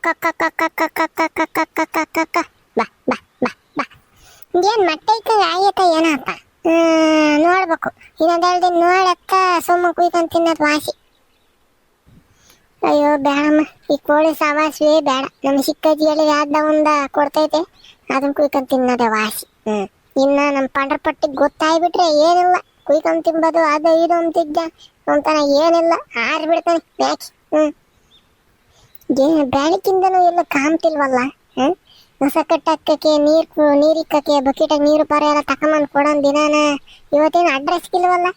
ಬಾ ಬಾ ಬಾ ಬಾ ಏನ್ ಮಟ್ಟೆ ಆಯ್ತ ಏನಪ್ಪ. ನೋಡ್ಬೇಕು ಇನ್ನೊಂದೆರಡು ದಿನ ನೋಡಕ್ಕ ಸುಮ್ಮ ಕುಯ್ಕೊಂಡ್ ತಿನ್ನೋದು ವಾಸಿ. ಅಯ್ಯೋ ಬೇಡಮ್ಮ, ಈ ಕೋಳಿ ಸವಾಸವೇ ಬೇಡ. ನಮ್ಮ ಚಿಕ್ಕಜ್ಜಿಯಲ್ಲಿ ಯಾವ್ದ ಒಂದ ಕೊಡ್ತೈತೆ ಅದನ್ನ ಕುಯ್ಕೊಂಡ್ ತಿನ್ನೋದೇ ವಾಸಿ. ಇನ್ನ ನಮ್ಮ ಪಂಡ್ರಪಟ್ಟಿಗೆ ಗೊತ್ತಾಗ್ಬಿಟ್ರೆ ಏನಿಲ್ಲ, ಕುಯ್ಕೊಂಡ್ ತಿಂಬೋದು ಅದು ಇದು ಅಂತಿದ್ದ ಅಂತಾನ ಏನಿಲ್ಲ, ಆರ್ ಬಿಡ್ತಾನೆ ಮ್ಯಾಚ್. ಬ್ಯಾಳಿಕಿಂದನೂ ಎಲ್ಲ ಕಾಮ್ತಿಲ್ವಲ್ಲ. ಹೊಸ ಕಟ್ಟಕ್ಕೆ ನೀರಿಕ್ಕಕ್ಕೆ ಬಕೆಟಾಗ ನೀರು ಪಾರ ಎಲ್ಲ ತಕೊಂಬಂದು ಕೊಡೋನ್ ದಿನಾನ. ಇವತ್ತೇನು ಅಡ್ರೆಸ್ ಇಲ್ವಲ್ಲ.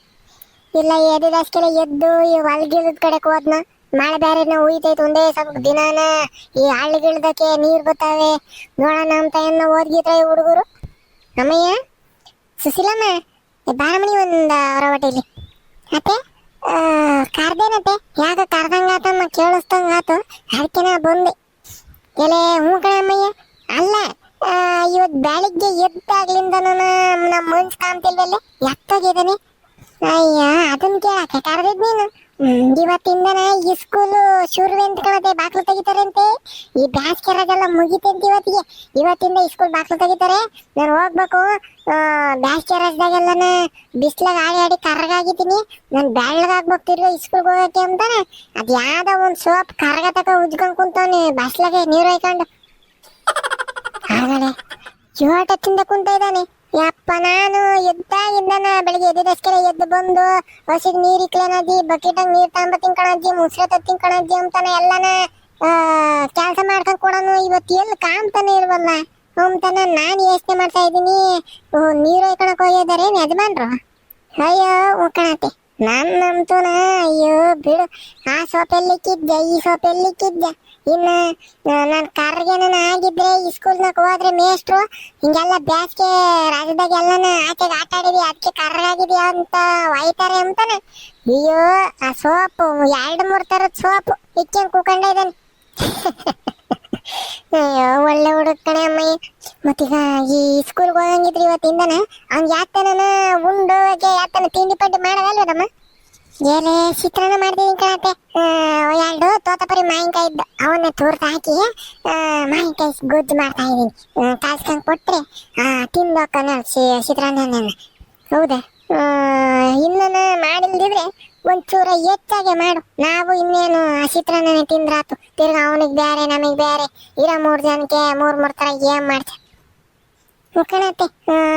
ಇಲ್ಲ ಎದ್ದಿದಷ್ಟೆಲ್ಲ ಎದ್ದು ಈ ಹೊಲ್ಗಿಳದ ಕಡೆಗೆ ಹೋದ್ನ. ಮಳೆ ಬೇರೆನ ಉಯ್ತೈತೆ ಒಂದೇ ಸ್ವಲ್ಪ ದಿನಾನ. ಈ ಹಳ್ಳಿಗಿಳ್ದಕ್ಕೆ ನೀರು ಬರ್ತಾವೆ ನೋಡೋಣ ಅಂತ ಏನೋ ಓದ್ಗಿದ್ರೆ ಹುಡುಗರು. ಅಮ್ಮಯ್ಯ, ಸುಶೀಲಮ್ಮ, ಬಾರಮಣಿ ಒಂದು ಹೊರವಟಿಲಿ ಅತ್ತೆ. ಕರ್ದೇನತ್ತೆ, ಯಾಕ ಕರ್ದಂಗಾತಮ್ಮ ಕೇಳಿಸ್ದಂಗಾತು, ಅದಕ್ಕೆನ ಬಂದೆ. ಎಲೆ ಹ್ಞೂ ಕಣಮ್ಮಯ್ಯ. ಅಲ್ಲ, ಇವತ್ತು ಬೆಳಿಗ್ಗೆ ಎದ್ದಾಗ್ಲಿಂದ ನಮ್ಮ ಮನ್ಸು ಕಾಣ್ತಿಲ್ವಲ್ಲೇ, ಎತ್ತಾಗಿದ್ದಾನೆ. ಅಯ್ಯ, ಅದನ್ನ ಕೇಳಕ್ಕೆ ಕರೆದಿದ್ ನೀನು. ಇವತ್ತಿಂದನ ಈ ಸ್ಕೂಲು ಶುರು ಅಂತ ಕಣತೆ, ಬಾಕ್ಲು ತೆಗಿತಾರಂತೆ. ಈ ಬ್ಯಾಸ್ಗೆ ರಜೆಲ್ಲ ಮುಗಿತಂತೆ ಇವತ್ತಿಗೆ. ಇವತ್ತಿಂದ ಈ ಸ್ಕೂಲ್ ಬಾಕ್ಲು ತೆಗಿತಾರೆ. ನಾನು ಹೋಗ್ಬೇಕು. ಬ್ಯಾಸ್ಗೆ ರಜದಾಗೆಲ್ಲನ ಬಿಸ್ಲಾಗ ಆಡಿ ಆಡಿ ಕರ್ಗಾಗಿದ್ದೀನಿ. ನಾನು ಬೆಳ್ಳಗಾಗ್ಬೋಗ್ತಿರ್ವ ಈ ಸ್ಕೂಲ್ಗೆ ಹೋಗಕ್ಕೆ ಅಂತಾನೆ. ಅದು ಯಾವ್ದೋ ಒಂದು ಸೋಪ್ ಕರ್ಗ ತಕ ಉಜ್ಕೊಂಡ್ ಕುಂತವನಿ ಬಸ್ಲಾಗೆ ನೀರು ಹಾಯ್ಕೊಂಡು. ಆಗಲೇ ಜೋಟದಿಂದ ಕುಂತ ಇದ್ದಾನೆ. ಯಪ್ಪ, ನಾನು ಎದ್ದಾಗಿದ್ದಾನ ಬೆಳಿಗ್ಗೆ ಎದ್ದಿದಷ್ಟೆಲ್ಲ ಎದ್ದು ಬಂದು ಹಸಿಗೆ ನೀರು ಇಕ್ಲೇನಜ್ಜಿ, ಬಕೆಟಾಗ ನೀರು ತಗೊಂಬತ್ತೀನಿ ಕಣಜ್ಜಿ, ಮುಸ್ರೆ ತತ್ತೀನಿ ಕಣಜ್ಜಿ ಅಂತಾನೆ ಎಲ್ಲನ ಕೆಲಸ ಮಾಡ್ಕೊಂಡು ಕೊಡೋನು. ಇವತ್ತು ಎಲ್ಲಿ ಕಾಣ್ತಾನೆ ಇಲ್ವಲ್ಲ ಅಂತಾನೆ ನಾನು ಯೋಚನೆ ಮಾಡ್ತಾ ಇದ್ದೀನಿ. ನೀರು ಹಾಯ್ಕೊಳಕ್ ಹೋಗಿದ್ದಾರೆ ಯಜಮಾನ್ರು. ಅಯ್ಯೋ ಕಣತೆ, ನನ್ನಂತೂನ ಅಯ್ಯೋ ಬಿಡು. ಆ ಸೋಪ್ ಎಲ್ಲಿಕ್ಕಿದ್ದೆ, ಈ ಸೋಪ್ ಎಲ್ಲಿಕ್ಕಿದ್ದೆ. ಇನ್ನು ನಾನು ಕರ್ಗೇನ ಆಗಿದ್ರೆ ಈ ಸ್ಕೂಲ್ನಾಗ ಹೋದ್ರೆ ಮೇಷ್ಟ್ರು ಹಿಂಗೆಲ್ಲ ಬ್ಯಾಸ್ಗೆ ರಾಜ್ಯದಾಗ ಎಲ್ಲನ ಆಚೆಗೆ ಆಟ ಆಡಿದಿ ಅದಕ್ಕೆ ಕರ್ಗಾಗಿದೆಯಾ ಅಂತ ಒಯ್ತಾರೆ ಅಂತಾನೆ. ಅಯ್ಯೋ, ಆ ಸೋಪು 2-3 ಥರದ ಸೋಪು ಇಕ್ಕಂಗೆ ಕೂಕೊಂಡೇ ಇದ್ದಾನೆ. ಅಯ್ಯೋ, ಒಳ್ಳೆ ಹುಡುಗ ಕಣೆ ಅಮ್ಮಯ್ಯ. ಮತ್ತೀಗ ಈ ಸ್ಕೂಲ್ಗೆ ಹೋಗಂಗಿದ್ರಿ ಇವತ್ತಿಂದನ ಅವ್ನು ಯಾತನ ಉಂಡೋಗೆ ಯಾತನ ತಿಂಡಿ ಪಂಡಿ ಮಾಡೋದಲ್ವದಮ್ಮ. ಏನೇ ಚಿತ್ರಾನ್ನ ಮಾಡ್ತಿದ್ದೀನಿ ಕಣತೆ. 2 ತೋತಪರಿ ಮಾವಿನಕಾಯಿ ಇದ್ದ, ಅವನ್ನ ತೋರ್ದು ಹಾಕಿ ಮಾವಿನಕಾಯಿ ಗೊಜ್ಜು ಮಾಡ್ತಾ ಇದ್ದೀನಿ. ಕಾಲ್ಸ್ಕೊಂಡ್ ಕೊಟ್ರೆ ತಿಂದೋಕನ ಚಿತ್ರಾನ್ನ. ಹೌದಾ? ಇನ್ನ ಮಾಡಿಲ್ದಿದ್ರೆ ಒಂಚೂರ ಹೆಚ್ಚಾಗೆ ಮಾಡು. ನಾವು ಇನ್ನೇನು ಚಿತ್ರಾನ್ನ ತಿಂದ್ರಾತು. ತಿರ್ಗ ಅವನಿಗೆ ಬೇರೆ ನಮಗೆ ಬೇರೆ ಇರೋ 3 ಜನಕ್ಕೆ 3 ಥರ ಏನ್ ಮಾಡ್ತಾರೆ ಕಣತೆ.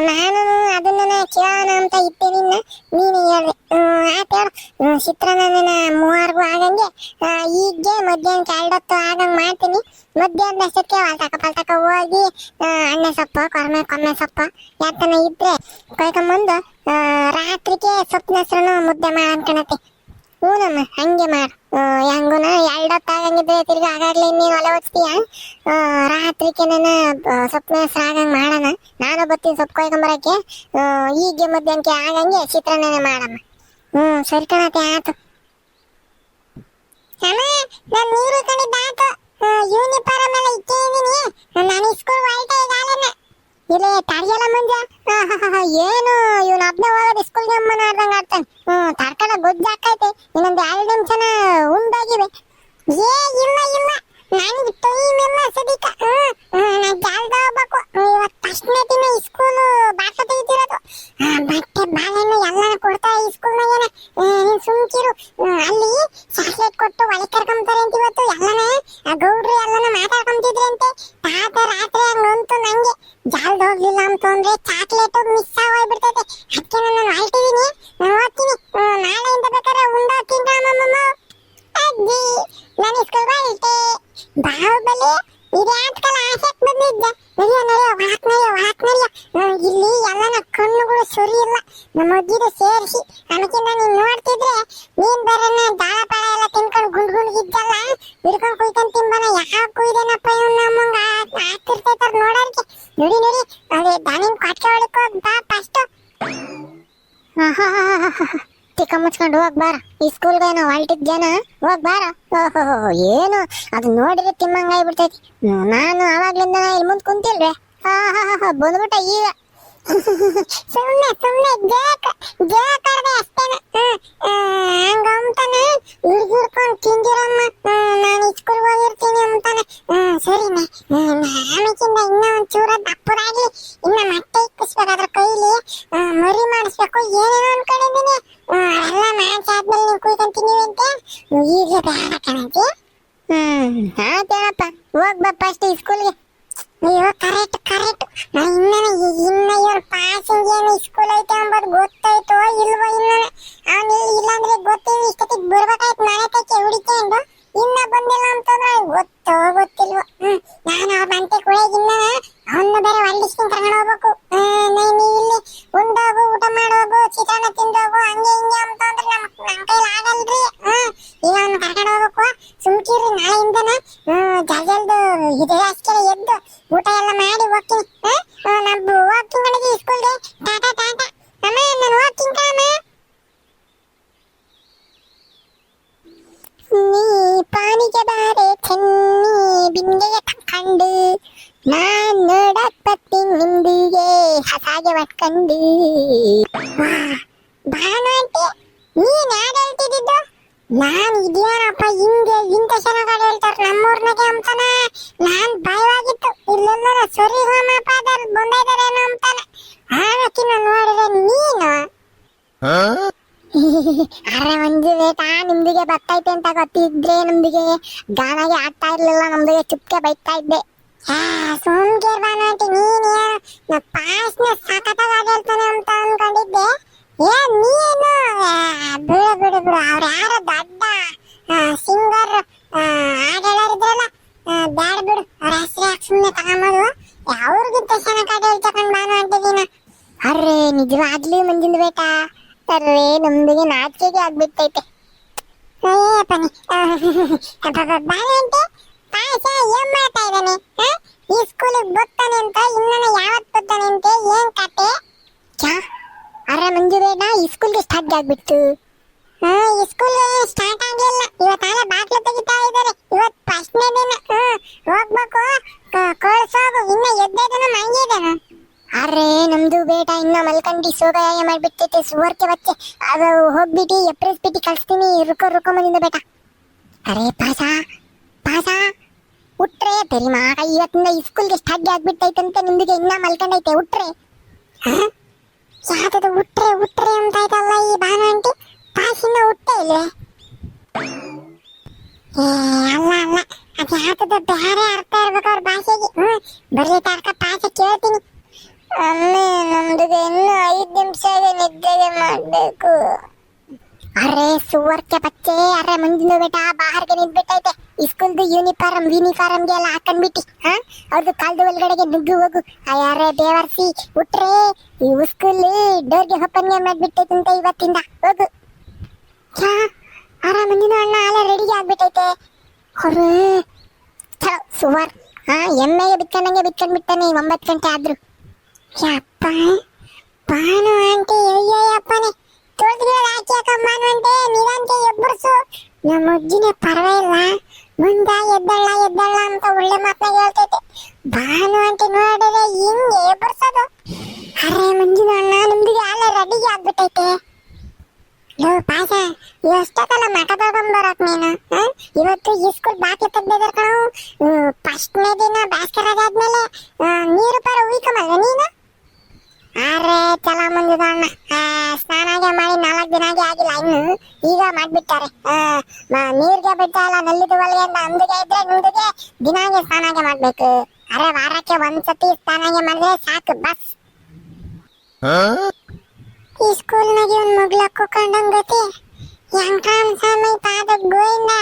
ನಾನು ಅದನ್ನ ಕೇಳೋಣ ಅಂತ ಇದ್ದೆ. ನೀನು ಹೇಳ್ದೆ ಆತ ಹೇಳು. ಚಿತ್ರಾನ್ನ 3 ಆಗಂಗೆ ಈಗ್ಗೆ ಮಧ್ಯಾಹ್ನಕ್ಕೆ 2 ಹೊತ್ತು ಆಗಂಗೆ ಮಾಡ್ತೀನಿ. ಮಧ್ಯಾಹ್ನದ ಅಷ್ಟಕ್ಕೆ ಪಲ್ತಕ ಹೋಗಿ ಅಣ್ಣೆ ಸೊಪ್ಪು ಕೊಮ್ಮೆ ಸೊಪ್ಪು ಯಾತನ ಇದ್ರೆ ಕೊಯ್ಕೊಂಬಂದು ರಾತ್ರಿಗೆ ಸೊಪ್ಪಿನ ಹೆಸರು ಮುದ್ದೆ ಮಾಡನ್ಕಣತೆ. ಹ್ಞೂನಮ್ಮ, ಹಂಗೆ ಮಾಡು. ಹೆಂಗುನ 2 ಹೊತ್ತು ಆಗಂಗಿದ್ರೆ ತಿರ್ಗಿ ಆಗಾಗ್ಲಿ ನೀನು ಒಲೆ ಹೊಚ್ತೀಯ. ರಾತ್ರಿಗೆ ನಾನು ಸೊಪ್ಪಿನ ಹೆಸರು ಆಗಂಗೆ ಮಾಡೋಣ. ನಾನು ಬರ್ತೀನಿ ಸೊಪ್ಪು ಕೊಯ್ಕೊಂಬರಕ್ಕೆ. ಈಗ್ಗೆ ಮಧ್ಯಾಹ್ನಕ್ಕೆ ಆಗಂಗೆ ಚಿತ್ರಾನ್ನ ಮಾಡಮ್ಮ. ಸರಿ ಕಣತೆ, ಆಯ್ತು. ಅಮ್ಮ, ನಾನು ನೀರು ಕಣಿದ್ದಾಯ್ತು. ಯೂನಿಫಾರ್ಮ್ ಎಲ್ಲ ಇಟ್ಟಿದ್ದೀನಿ. ನಾನು ಸ್ಕೂಲ್ ಹೊರಟೆ ಈಗಾಗಲೇ. ಇಲ್ಲಿ ತಡಿಯಲ್ಲ ಮುಂಜ. ಏನು ಇವನು ಒಬ್ಬನೇ ಹೋಗೋದು ಸ್ಕೂಲ್ಗೆ ಅಮ್ಮನ ಆಡ್ದಂಗೆ ಆಡ್ತಾನೆ. ತರ್ಕಡ ಗೊಜ್ಜು ಹಾಕೈತೆ. ಇನ್ನೊಂದು 2 ನಿಮಿಷನ ಉಂಡೋಗಿವೆ. ಇಲ್ಲ ನನಗೆ ಟೈಮ್ ಇಲ್ಲ ಸದಿಕ. ನಾನು ಜಾಲ್ದ ಹೋಗ್ಬೇಕು. ಇವತ್ತು ಫಸ್ಟ್ನೇ ದಿನ ಈ ಸ್ಕೂಲು ಬಾಕ್ಲ ತೆಗಿತಿರೋದು. ಬಟ್ಟೆ ಬಾಳೆಹಣ್ಣು ಎಲ್ಲ ಕೊಡ್ತಾ ಈ ಸ್ಕೂಲ್ನಾಗೇನ. ನೀನು ಸುಮ್ಕಿರು. ಅಲ್ಲಿ ಚಾಕ್ಲೇಟ್ ಕೊಟ್ಟು ಒಳಗೆ ಕರ್ಕೊಂತಾರೆ ಅಂತ ಇವತ್ತು ಎಲ್ಲನ ಗೌಡ್ರು ಎಲ್ಲನ ಮಾತಾಡ್ಕೊಂತಿದ್ರಿ ಅಂತೆ. ತಾತ ರಾತ್ರಿ ಹಂಗಂತು ನಂಗೆ ಜಾಲ್ದ ಹೋಗ್ಲಿಲ್ಲ ಅಂತಂದ್ರೆ ಚಾಕ್ಲೇಟು ಮಿಸ್ ಆಗೋಗ್ಬಿಡ್ತೈತೆ. ಅದಕ್ಕೆ ನಾನು ಹೊರಟಿದ್ದೀನಿ. ನಾನು ಹೋಗ್ತೀನಿ. ನಾಳೆಯಿಂದ ಬೇಕಾದ್ರೆ ಉಂಡೋಗ್ತೀನಿ ಅಮ್ಮಮ್ಮ. ಅಜ್ಜಿ, ನಾನು ಸ್ಕೂಲ್ಗೆ ಹೊರಟೆ. ಬಾಹುಬಲಿ ಇದ್ಯಾತ್ಕಲ್ಲ ಆಸೆಕ್ ಬಂದಿದ್ದ. ಇಲ್ಲಿ ಎಲ್ಲನ ಕಣ್ಣುಗಳು ಸರಿ ಇಲ್ಲ. ನಮ್ಮ ಅಜ್ಜಿದು ಸೇರಿಸಿ ಅದಕ್ಕಿಂತ ನೀನ್ ನೋಡ್ತಿದ್ರೆ ನೀನ್ ಬರನ್ನ ದಾಳ ಪಾಳ ಎಲ್ಲ ತಿನ್ಕೊಂಡು ಗುಂಡ್ಗಿದ್ದಲ್ಲ ಹಿಡ್ಕೊಂಡು ಕುಯ್ಕೊಂಡ್ ತಿಂಬನ. ಯಾವ ಕುಯ್ದೇನಪ್ಪ ಇವ್ನ ನಮ್ಮಂಗ ಆಗ್ತಿರ್ತೈತಾರ ನೋಡೋರ್ಗೆ. ನೋಡಿ ಅದೇ ದಾನಿನ್ ಕೊಟ್ಕೆ ಒಳಕ್ ಹೋಗ್ ಬಾ ಫಸ್ಟ್. ತಿಕ್ಕ ಮುಚ್ಕೊಂಡು ಹೋಗ್ ಬಾರ. ಈ ಸ್ಕೂಲ್ಗೇನೋ ಹೊಲ್ಟಿದ್ ಜನ ಹೋಗ್ ಬಾರ. ಏನು ಅದು ನೋಡಿದ್ರೆ ತಿಮ್ಮಂಗಾಗ್ಬಿಡ್ತೈತಿ. ನಾನು ಆವಾಗ್ಲಿಂದ ಇಲ್ಲಿ ಮುಂದ್ ಕುಂತಿಲ್ವೇ. ಬಂದ್ಬಿಟ್ಟ ಈಗ. ಸುಮ್ನೆ ಜೋಕಾರ್ದೆ ಅಷ್ಟೇನ. ಹಂಗಂತಾನೆ ಹಿಡ್ಕೊಂಡು ತಿಂದಿರಮ್ಮ. ನಾನು ಸ್ಕೂಲ್ ಹೋಗಿರ್ತೀನಿ ಅಂತಾನೆ ಕುಯ್ಕೊಂತೀನಿ ಅಂತೆ ಈಗಲೇ ಬೇಡ ಕಣಜ್ಜಿ. ಆತೇನಪ್ಪ ಹೋಗ್ ಬಾ ಫಸ್ಟ್ ಸ್ಕೂಲ್ಗೆ. ಅಯ್ಯೋ ಕರೆಕ್ಟ್ ಇನ್ನ ಇವ್ರ ಪಾಸಿಂಗ್ ಏನು ಸ್ಕೂಲ್ ಐತೆ ಅಂಬದು ಗೊತ್ತಾಯ್ತೋ ಇಲ್ವೋ ಇನ್ನ ಅವನು ಇಲ್ಲಾಂದ್ರೆ ಗೊತ್ತಿಲ್ಲ ಇಷ್ಟೊತ್ತಿಗೆ ಬರ್ಬೇಕಾಯ್ತು ಮನೆ ತಕ್ಕೆ ಹುಡಿಕೊಂಡು ಇನ್ನ ಬಂದಿಲ್ಲ ಅಂತಂದ್ರೆ ಗೊತ್ತೋ ಗೊತ್ತಿಲ್ವೋ. ನಾನು ಅವ್ರ ಮಂತೆ ಕುಳಿಗಿನ್ನ ಅವನ್ನ ಬೇರೆ ಹೊರಡಿಸ್ಕೊಂಡು ಕರ್ಕೊಂಡು ಹೋಗ್ಬೇಕು. ನೀನು ಇಲ್ಲಿ ಉಂಡೋಗು ಊಟ ಮಾಡೋಗು ಚಿತ್ರಾನ್ನ ತಿಂದೋಗು ಹಂಗೆ ಹಿಂಗೆ ಅಂತಂದ್ರೆ ನಮ್ಮ ಕೈಲಿ ಆಗಲ್ರಿ. ಈಗ ಅವ್ನು ಕರ್ಕೊಂಡು ಹೋಗ್ಬೇಕು. ಸುಮ್ಕಿರಿ ನಾಳೆಯಿಂದನ ಜಲ್ದು ಇದೆ ಅಷ್ಟೇ ಎದ್ದು ಊಟ ಎಲ್ಲ ಮಾಡಿ ಹೋಗ್ತೀನಿ. ನಾನು ಹೋಗ್ತೀನಿ ಕಣಗಿ ಸ್ಕೂಲ್ಗೆ. ಟಾಟಾ ಟಾಟಾ ಅಮ್ಮ ನಾನು ಹೋಗ್ತೀನಿ ಕಣಮ್ಮ. ನೀ ಪಾನಿಗೆ ಬಾರೆ ಚೆನ್ನಿ ಬಿಂದೆಯ ಕಂಡು ನಾನ್ ನೋಡಕ್ ಬರ್ತೀನಿ ನಿಂದಿಗೆ ಹಸಾಗೆ ಒಟ್ಕಂಡು. ಭಾನು ಆಂಟಿ ನೀನ್ ಯಾರು ಹೇಳ್ತಿದ್ದು? ನಾನ್ ಇದೇನಪ್ಪ ಹಿಂಗೆ ಇಂಥ ಚೆನ್ನಾಗಿ ಹೇಳ್ತಾರೆ ನಮ್ಮೂರ್ನಾಗೆ ಅಂತಾನ. ನಾನ್ ಭಯವಾಗಿತ್ತು ಇಲ್ಲೆಲ್ಲ ಸರಿ ಹೋಮಪಾದಲ್ಲಿ ಬಂದಿದ್ದಾರೇನೋ ಅಂತಾನೆ. ಆವತ್ತಿನ ನೋಡಿದ್ರೆ ನೀನು ಅರೆ ಮಂಜು ಬೇಟ ನಿಮ್ದಿಗೆ ಬರ್ತೈತೆ ಅಂತ ಗೊತ್ತಿದ್ರೆ ನಮ್ದಿಗೆ ಗಾನಾಗೆ ಆಡ್ತಾ ಇರ್ಲಿಲ್ಲ, ನಮ್ದಿಗೆ ಚುಪ್ಕೆ ಬೈತಾ ಇದ್ದೆ. ಸೋಮ್ಗೇರ್ ಬಾನಂಟಿ ನೀನು ಪಾಸ್ನ ಸಖತ್ತಾಗಿ ಹೇಳ್ತಾನೆ ಅಂತ ಅನ್ಕೊಂಡಿದ್ದೆ. ನೀನು ಬಿಡು ಅವ್ರು ಯಾರೋ ದೊಡ್ಡ ಸಿಂಗರ್ ಹಾಡೇಳಾರಿದ್ರಲ್ಲ, ಬ್ಯಾಡ ಬಿಡು ಅವ್ರ ಹೆಸರು ಯಾಕೆ ಸುಮ್ಮನೆ ತಗೊಂಬೋದು. ಅವ್ರಿಗಿಂತ ಚೆನ್ನಾಗಿ ಹಾಡು ಹೇಳ್ತಕೊಂಡು ಬಾನು ಅಂಟಿದೀನ. ಅರ್ರೆ ನಿಜವಾಗ್ಲೂ ಮಂಜಿಂದ ಬೇಟ ಅರ್ರೆ ನಮ್ದಿಗೆ ನಾಚಿಕೆಗೆ ಆಗ್ಬಿಟ್ಟೈತೆ. ಪನಿ ಬಾನಂಟಿ ಪಾಯಸ ಏನ್ ಮಾಡ್ತಾ ಇದ್ದಾನೆ? ಈ ಸ್ಕೂಲಿಗೆ ಬರ್ತಾನೆ ಅಂತ ಇನ್ನನ ಯಾವತ್ ಬರ್ತಾನೆ ಅಂತ ಏನ್ ಕತೆ? ಅರೆ ಮಂಜು ಬೇಡ ಈ ಸ್ಕೂಲ್ಗೆ ಸ್ಟಾರ್ಟ್ ಆಗ್ಬಿಡ್ತು. ಈ ಸ್ಕೂಲ್ ಸ್ಟಾರ್ಟ್ ಆಗ್ಲಿಲ್ಲ, ಇವತ್ತಾಲೆ ಬಾಗ್ಲು ತೆಗಿತಾ ಇದ್ದಾರೆ. ಇವತ್ ಫಸ್ಟ್ನೇ ದಿನ. ಹೋಗ್ಬೇಕು ಕಳ್ಸೋಗು. ಇನ್ನ ಎದ್ದೇದನ ಮಲಗಿದಾನ. ಅರೆ ನಮ್ದು ಬೇಟ ಇನ್ನ ಮಲ್ಕಂಡಿ ಸೋಗಾಯ ಮಾಡ್ಬಿಟ್ಟೈತೆ ಸುವರ್ಕೆ ಬಚ್ಚೆ. ಅದು ಹೋಗ್ಬಿಟ್ಟು ಎಪ್ರಿಸ್ಬಿಟ್ಟು ಕಳಿಸ್ತೀನಿ. ರುಕೋ ಮನಿಂದ ಬೇಟ. ಅರೆ ಪಾಸ ಉಟ್ರೆ ತೆರಿ ಮಾಗ ಇವತ್ತಿಂದ ಈ ಸ್ಕೂಲ್ಗೆ ಸ್ಟಾರ್ಟ್ ಆಗ್ಬಿಟ್ಟೈತಂತೆ. ನಿಮ್ದಿಗೆ ಇನ್ನ ಮಲ್ಕೊಂಡೈತೆ ಉಟ್ರೆ. ಯಾವ್ದು ಉಟ್ರೆ ಅಂತ ಆಯ್ತಲ್ಲ ಈ ಭಾನು ಆಂಟಿ. ಪಾಸಿನ ಹುಟ್ಟೆ ಇಲ್ವೇ? ಅಲ್ಲ ಅದು ಯಾವ್ದು ಬೇರೆ ಅರ್ಥ ಇರ್ಬೇಕು ಅವ್ರ ಭಾಷೆಗೆ. ಬರ್ಲಿ ತರ್ಕ ಪಾಸ ಕೇಳ್ತೀನಿ. ನಮ್ದಿಗೆ ಇನ್ನು 5 ನಿಮಿಷ ನಿದ್ದೆಗೆ ಮಾಡ್ಬೇಕು. ಅರೆ ಸುವರ್ಕೆ ಬಚ್ಚೆ ಅರೆ ಮುಂದಿನ ಬೇಟ ಬಾಹರ್ಗೆ ನಿಂತ್ಬಿಟ್ಟೈತೆ. ಸ್ಕೂಲ್ದು ಯೂನಿಫಾರ್ಮ್ಗೆ ಎಲ್ಲ ಹಾಕೊಂಡ್ಬಿಟ್ಟು ಅವ್ರದ್ದು ಕಾಲ್ದು ಒಳಗಡೆಗೆ ನುಗ್ಗು ಹೋಗು. ಅರೆ ಬೇವರ್ಸಿ ಉಟ್ರೆ ಈ ಸ್ಕೂಲ್ ಡೋರ್ಗೆ ಓಪನ್ ಮಾಡ್ಬಿಟ್ಟೈತಂತೆ ಇವತ್ತಿಂದ. ಹೋಗು. ಅರೆ ಮುಂದಿನ ಅಣ್ಣ ಅಲ್ಲ ರೆಡಿಗೆ ಆಗ್ಬಿಟ್ಟೈತೆ. ಅವ್ರು ಸುವರ್ ಎಮ್ಮೆಗೆ ಬಿತ್ಕೊಂಡಂಗೆ ಬಿತ್ಕೊಂಡ್ಬಿಡ್ತಾನೆ 9 ಗಂಟೆ ಆದ್ರು. ಯಪ್ಪ ಭಾನು ಆಂಟಿ ಅಯ್ಯಪ್ಪನೇ ತೊಳೆದ್ಗಳು ಹಾಕಿ ಹಾಕಂಬಾನು ಅಂತೆ ನಿಧಾನಕ್ಕೆ ಎಬ್ಬರ್ಸು. ನಮ್ಮ ಅಜ್ಜಿನೇ ಪರವಾಗಿಲ್ಲ ಮುಂದ ಎದ್ದಳ್ಳ ಅಂತ ಒಳ್ಳೆ ಮಾತನಾಗ ಹೇಳ್ತೈತೆ. ಭಾನು ಆಂಟಿ ನೋಡಿದ್ರೆ ಹಿಂಗೆ ಎಬ್ಬರ್ಸೋದು. ಅರೆ ಮಂಜಿನ ಅಣ್ಣ ನಿಮ್ದಿಗೆ ಅಲ್ಲ ರೆಡಿಗೆ ಆಗ್ಬಿಟ್ಟೈತೆ. ಲೋ ಪಾಸ ಎಷ್ಟೊತ್ತಲ್ಲ ಮಠ ತಗೊಂಬರಕ್ ನೀನು. ಇವತ್ತು ಈ ಸ್ಕೂಲ್ ಬಾಕಿ ತೆಗ್ದಿದಾರ ಕಣವು. ಫಸ್ಟ್ನೇ ದಿನ ಭಾಸ್ಕರ ಆದ್ಮೇಲೆ ನೀರು ಪಾರ ಉಯ್ಕಮಲ್ಲ ನೀನು. ಅರೆ ಚಲ ಮುಂದಿದ ಅಣ್ಣ ಸ್ನಾನಾಗೆ ಮಾಡಿ 4 ದಿನಾಗೆ ಆಗಿಲ್ಲ ಇನ್ನು ಈಗ ಮಾಡ್ಬಿಟ್ಟಾರೆ. ನೀರ್ಗೆ ಬಿಟ್ಟಲ್ಲ ನಲ್ಲಿದ ಒಳಗೆ ಅಂದಿಗೆ ಇದ್ರೆ ನಿಮ್ದಿಗೆ ದಿನಾಗೆ ಸ್ನಾನಾಗೆ ಮಾಡ್ಬೇಕು. ಅರೆ ವಾರಕ್ಕೆ ಒಂದ್ಸತಿ ಸ್ನಾನಾಗೆ ಮಾಡಿದ್ರೆ ಸಾಕು ಬಸ್. ಈ ಸ್ಕೂಲ್ನಾಗೆ ಒಂದ್ ಮಗ್ಳು ಹಾಕೊಂಡಂಗತಿ ಹೆಂಗ್ ಕಾಣಿಸಮೈ ಪಾದ ಗೋವಿಂದ.